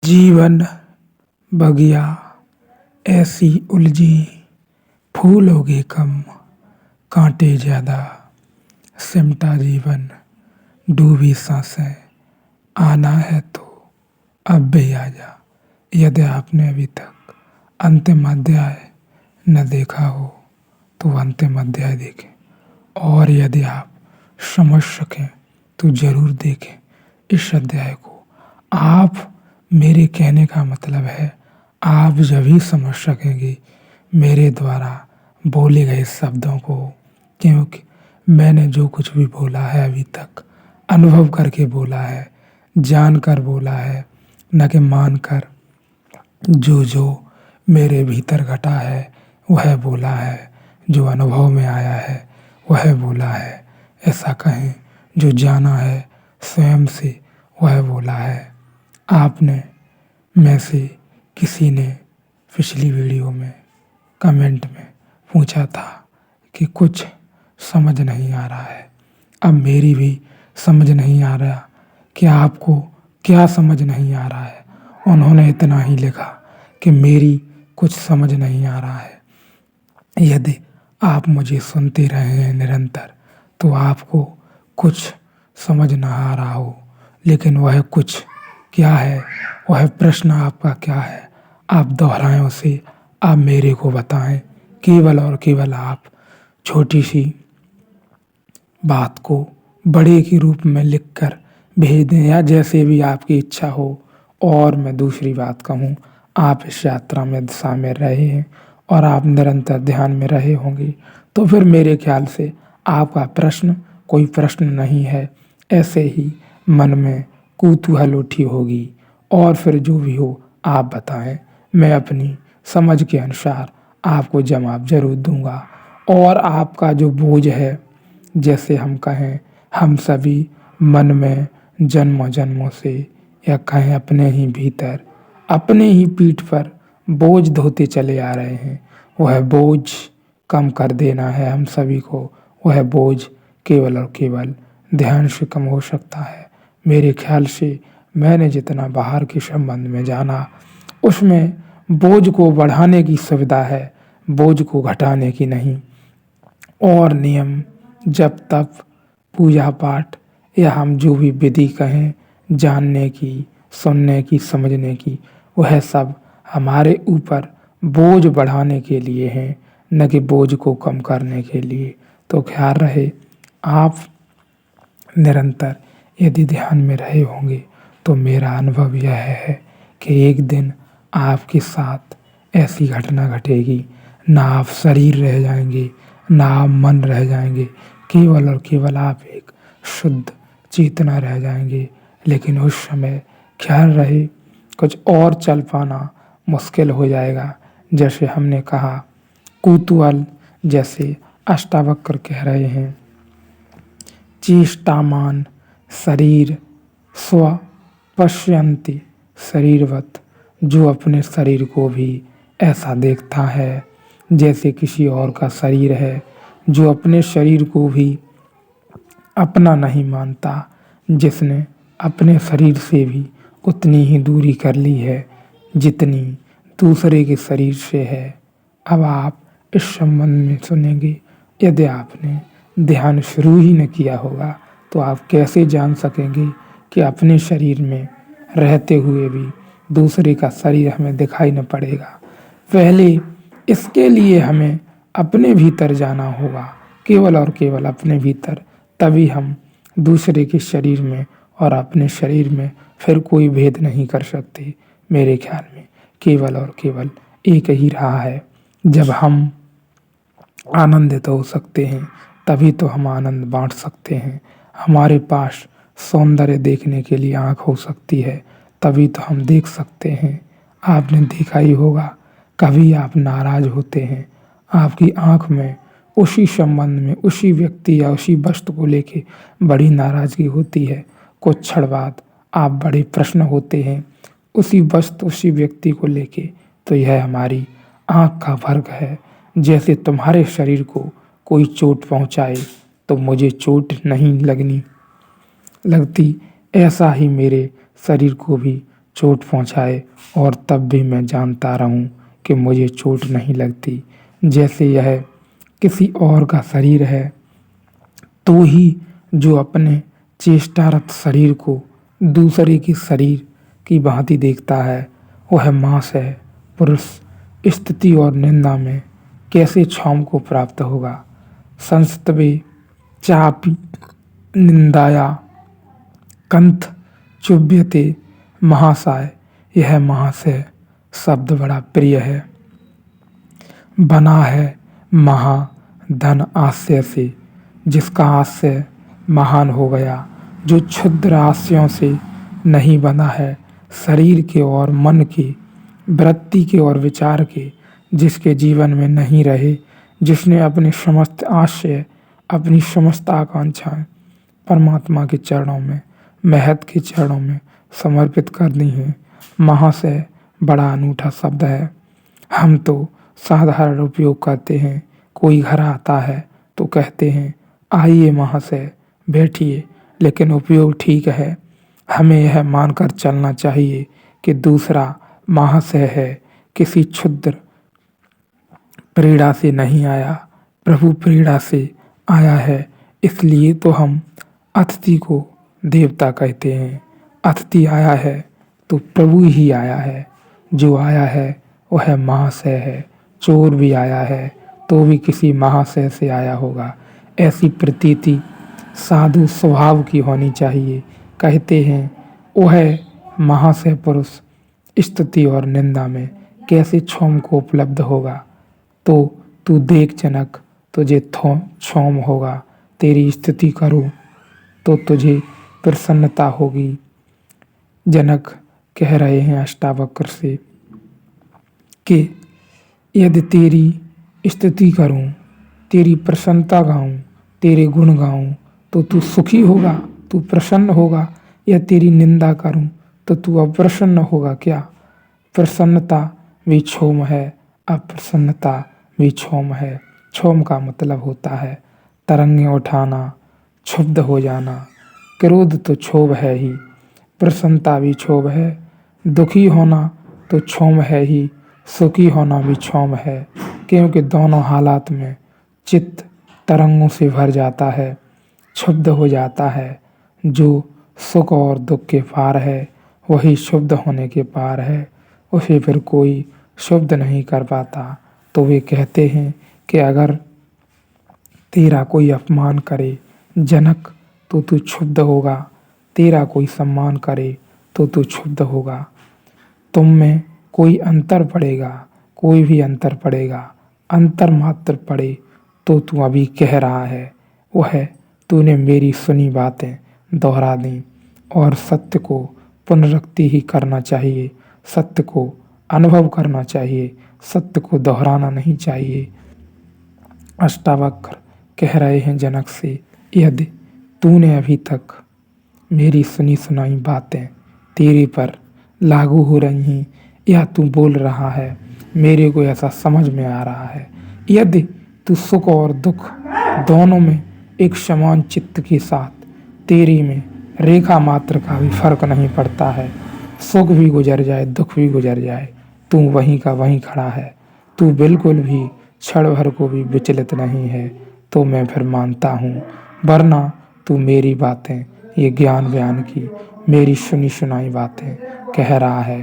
जीवन बगिया ऐसी उलझी, फूलोगे कम कांटे ज्यादा, सिमटा जीवन डूबी सांसें, आना है तो अब भी आजा। यदि आपने अभी तक अंतिम अध्याय न देखा हो तो अंतिम अध्याय देखें, और यदि आप समझ सकें तो जरूर देखें इस अध्याय को। आप मेरे कहने का मतलब है, आप जब ही समझ सकेंगे मेरे द्वारा बोले गए शब्दों को, क्योंकि मैंने जो कुछ भी बोला है अभी तक अनुभव करके बोला है, जानकर बोला है, न कि मानकर। जो जो मेरे भीतर घटा है वह बोला है, जो अनुभव में आया है वह बोला है। ऐसा कहें जो जाना है स्वयं से वह बोला है। आपने में से किसी ने पिछली वीडियो में कमेंट में पूछा था कि कुछ समझ नहीं आ रहा है। अब मेरी भी समझ नहीं आ रहा कि आपको क्या समझ नहीं आ रहा है। उन्होंने इतना ही लिखा कि मेरी कुछ समझ नहीं आ रहा है। यदि आप मुझे सुनते रहे हैं निरंतर तो आपको कुछ समझ ना आ रहा हो, लेकिन वह कुछ क्या है, वह प्रश्न आपका क्या है, आप दोहराएं उसे, आप मेरे को बताएं। केवल और केवल आप छोटी सी बात को बड़े के रूप में लिखकर भेज दें, या जैसे भी आपकी इच्छा हो। और मैं दूसरी बात कहूँ, आप इस यात्रा में शामिल रहे हैं और आप निरंतर ध्यान में रहे होंगे, तो फिर मेरे ख्याल से आपका प्रश्न कोई प्रश्न नहीं है। ऐसे ही मन में कौतूहल उठी होगी, और फिर जो भी हो आप बताएं, मैं अपनी समझ के अनुसार आपको जवाब जरूर दूंगा। और आपका जो बोझ है, जैसे हम कहें, हम सभी मन में जन्मों जन्मों से, या कहें अपने ही भीतर, अपने ही पीठ पर बोझ ढोते चले आ रहे हैं। वह बोझ कम कर देना है हम सभी को। वह बोझ केवल और केवल ध्यान से कम हो सकता है। मेरे ख्याल से मैंने जितना बाहर के संबंध में जाना, उसमें बोझ को बढ़ाने की सुविधा है, बोझ को घटाने की नहीं। और नियम, जप तप, पूजा पाठ, या हम जो भी विधि कहें जानने की, सुनने की, समझने की, वह सब हमारे ऊपर बोझ बढ़ाने के लिए हैं, न कि बोझ को कम करने के लिए। तो ख्याल रहे, आप निरंतर यदि ध्यान में रहे होंगे तो मेरा अनुभव यह है कि एक दिन आपके साथ ऐसी घटना घटेगी, ना आप शरीर रह जाएंगे, ना आप मन रह जाएंगे, केवल और केवल आप एक शुद्ध चेतना रह जाएंगे। लेकिन उस समय ख्याल रहे, कुछ और चल पाना मुश्किल हो जाएगा। जैसे हमने कहा, कौतूहल, जैसे अष्टावक्र कह रहे हैं, चेष्टामान शरीर स्व पश्यन्ति शरीरवत। जो अपने शरीर को भी ऐसा देखता है जैसे किसी और का शरीर है, जो अपने शरीर को भी अपना नहीं मानता, जिसने अपने शरीर से भी उतनी ही दूरी कर ली है जितनी दूसरे के शरीर से है। अब आप इस संबंध में सुनेंगे। यदि आपने ध्यान शुरू ही न किया होगा तो आप कैसे जान सकेंगे कि अपने शरीर में रहते हुए भी दूसरे का शरीर हमें दिखाई न पड़ेगा। पहले इसके लिए हमें अपने भीतर जाना होगा, केवल और केवल अपने भीतर, तभी हम दूसरे के शरीर में और अपने शरीर में फिर कोई भेद नहीं कर सकते। मेरे ख्याल में केवल और केवल एक ही रहा है। जब हम आनंदित हो सकते हैं तभी तो हम आनंद बांट सकते हैं। हमारे पास सौंदर्य देखने के लिए आँख हो सकती है, तभी तो हम देख सकते हैं। आपने देखा ही होगा, कभी आप नाराज होते हैं, आपकी आँख में उसी संबंध में, उसी व्यक्ति या उसी वस्तु को लेके बड़ी नाराजगी होती है। कुछ क्षण बाद आप बड़े प्रश्न होते हैं उसी वस्तु, उसी व्यक्ति को लेके। तो यह हमारी आँख का फर्क है। जैसे तुम्हारे शरीर को कोई चोट पहुंचाए तो मुझे चोट नहीं लगती, ऐसा ही मेरे शरीर को भी चोट पहुँचाए और तब भी मैं जानता रहूं कि मुझे चोट नहीं लगती। जैसे यह किसी और का शरीर है, तो ही जो अपने चेष्टारत शरीर को दूसरे के शरीर की भांति देखता है, वह मांस है। पुरुष स्तुति और निंदा में कैसे क्षौम को प्राप्त होगा। संस्तवे चापि निंदाया कंथ चुभ्यते महासाय। यह महाशय शब्द बड़ा प्रिय है। बना है महाधन आशय से, जिसका आशय महान हो गया, जो क्षुद्र आशयों से नहीं बना है, शरीर के और मन के, वृत्ति के और विचार के, जिसके जीवन में नहीं रहे, जिसने अपने समस्त आशय, अपनी समस्त आकांक्षाएं परमात्मा के चरणों में, महत के चरणों में समर्पित कर दी हैं। महाशय बड़ा अनूठा शब्द है। हम तो साधारण उपयोग करते हैं। कोई घर आता है तो कहते हैं आइए महाशय बैठिए, लेकिन उपयोग ठीक है। हमें यह मानकर चलना चाहिए कि दूसरा महाशय है, किसी क्षुद्र प्रेरणा से नहीं आया, प्रभु प्रेरणा से आया है। इसलिए तो हम अतिथि को देवता कहते हैं। अतिथि आया है तो प्रभु ही आया है। जो आया है वह महाशय है। चोर भी आया है तो भी किसी महाशय से आया होगा। ऐसी प्रतीति साधु स्वभाव की होनी चाहिए। कहते हैं वह महाशय पुरुष स्तुति और निंदा में कैसे क्षौम को उपलब्ध होगा। तो तू देख जनक, तुझे क्षौम होगा। तेरी स्तुति करूं तो तुझे प्रसन्नता होगी। जनक कह रहे हैं अष्टावक्र से कि यदि तेरी स्तुति करूं, तेरी प्रसन्नता गाऊं, तेरे गुण गाऊं, तो तू सुखी होगा, तू प्रसन्न होगा। या तेरी निंदा करूं तो तू अप्रसन्न होगा क्या। प्रसन्नता भी क्षोम है, अप्रसन्नता भी क्षोम है। क्षोम का मतलब होता है तरंगे उठाना, क्षुब्ध हो जाना। क्रोध तो क्षोभ है ही, प्रसन्नता भी क्षोभ है। दुखी होना तो क्षोभ है ही, सुखी होना भी क्षोभ है। क्योंकि दोनों हालात में चित्त तरंगों से भर जाता है, क्षुब्ध हो जाता है। जो सुख और दुख के पार है वही शुद्ध होने के पार है। उसे फिर कोई शुद्ध नहीं कर पाता। तो वे कहते हैं कि अगर तेरा कोई अपमान करे जनक तो तू क्षुब्ध होगा, तेरा कोई सम्मान करे तो तू क्षुब्ध होगा। तुम में कोई अंतर पड़ेगा, कोई भी अंतर पड़ेगा, अंतर मात्र पड़े तो तू अभी कह रहा है वह तूने मेरी सुनी बातें दोहरा दी। और सत्य को पुनरुक्ति ही करना चाहिए, सत्य को अनुभव करना चाहिए, सत्य को दोहराना नहीं चाहिए। अष्टावक्र कह रहे हैं जनक से, यदि तूने अभी तक मेरी सुनी सुनाई बातें तेरे पर लागू हो रही हैं, या तू बोल रहा है, मेरे को ऐसा समझ में आ रहा है, यदि तू सुख और दुख दोनों में एक समान चित्त के साथ, तेरी में रेखा मात्र का भी फर्क नहीं पड़ता है, सुख भी गुजर जाए दुख भी गुजर जाए, तू वहीं का वहीं खड़ा है, तू बिल्कुल भी क्षण भर को भी विचलित नहीं है, तो मैं फिर मानता हूँ। वरना तू मेरी बातें, ये ज्ञान बयान की मेरी सुनी सुनाई बातें कह रहा है।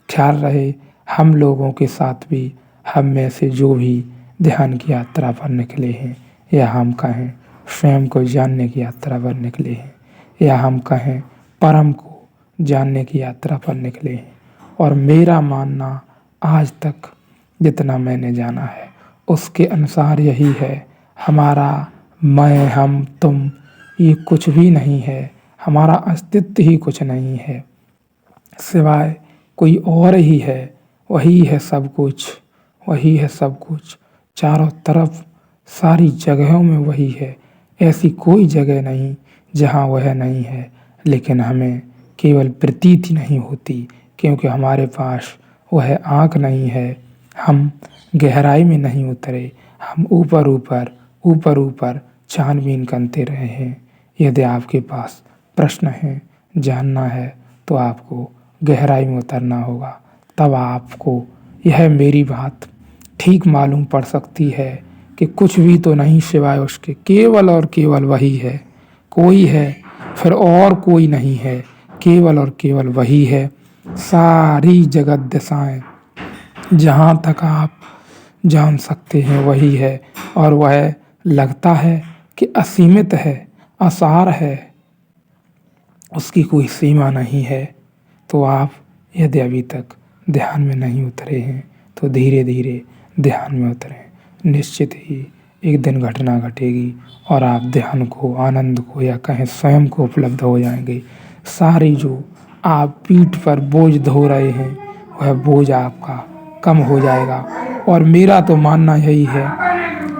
ख्याल रहे हम लोगों के साथ भी, हम में से जो भी ध्यान की यात्रा पर निकले हैं, या हम कहें स्वयं को जानने की यात्रा पर निकले हैं, या हम कहें परम को जानने की यात्रा पर निकले हैं। और मेरा मानना आज तक जितना मैंने जाना है उसके अनुसार यही है, हमारा मैं, हम, तुम ये कुछ भी नहीं है, हमारा अस्तित्व ही कुछ नहीं है, सिवाय कोई और ही है। वही है सब कुछ, वही है सब कुछ, चारों तरफ सारी जगहों में वही है। ऐसी कोई जगह नहीं जहाँ वह नहीं है, लेकिन हमें केवल प्रतीति नहीं होती, क्योंकि हमारे पास वह आँख नहीं है। हम गहराई में नहीं उतरे, हम ऊपर ऊपर ऊपर ऊपर छानबीन करते रहे हैं। यदि आपके पास प्रश्न है, जानना है, तो आपको गहराई में उतरना होगा। तब आपको यह मेरी बात ठीक मालूम पड़ सकती है कि कुछ भी तो नहीं सिवाय उसके, केवल और केवल वही है। कोई है फिर और कोई नहीं है, केवल और केवल वही है। सारी जगत दिशाएं जहाँ तक आप जान सकते हैं वही है, और वह लगता है कि असीमित है, असार है, उसकी कोई सीमा नहीं है। तो आप यदि अभी तक ध्यान में नहीं उतरे हैं तो धीरे धीरे ध्यान में उतरें। निश्चित ही एक दिन घटना घटेगी और आप ध्यान को, आनंद को, या कहें स्वयं को उपलब्ध हो जाएंगे। सारी जो आप पीठ पर बोझ ढो रहे हैं वह बोझ आपका कम हो जाएगा। और मेरा तो मानना यही है,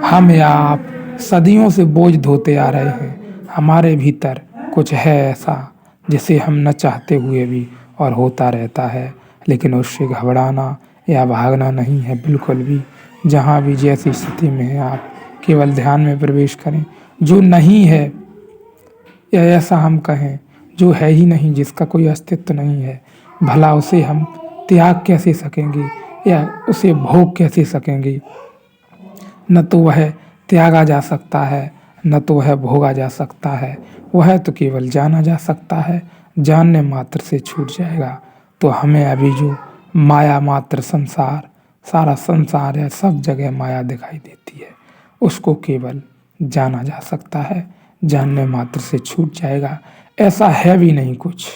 हम या आप सदियों से बोझ ढोते आ रहे हैं। हमारे भीतर कुछ है ऐसा जिसे हम न चाहते हुए भी और होता रहता है, लेकिन उससे घबराना या भागना नहीं है बिल्कुल भी। जहाँ भी जैसी स्थिति में है आप केवल ध्यान में प्रवेश करें। जो नहीं है, या ऐसा हम कहें जो है ही नहीं, जिसका कोई अस्तित्व नहीं है, भला उसे हम त्याग कैसे सकेंगे या उसे भोग कैसे सकेंगे। न तो वह त्यागा जा सकता है, न तो वह भोगा जा सकता है। वह तो केवल जाना जा सकता है, जानने मात्र से छूट जाएगा। तो हमें अभी जो माया मात्र संसार, सारा संसार है, सब जगह माया दिखाई देती है, उसको केवल जाना जा सकता है, जानने मात्र से छूट जाएगा। ऐसा है भी नहीं कुछ।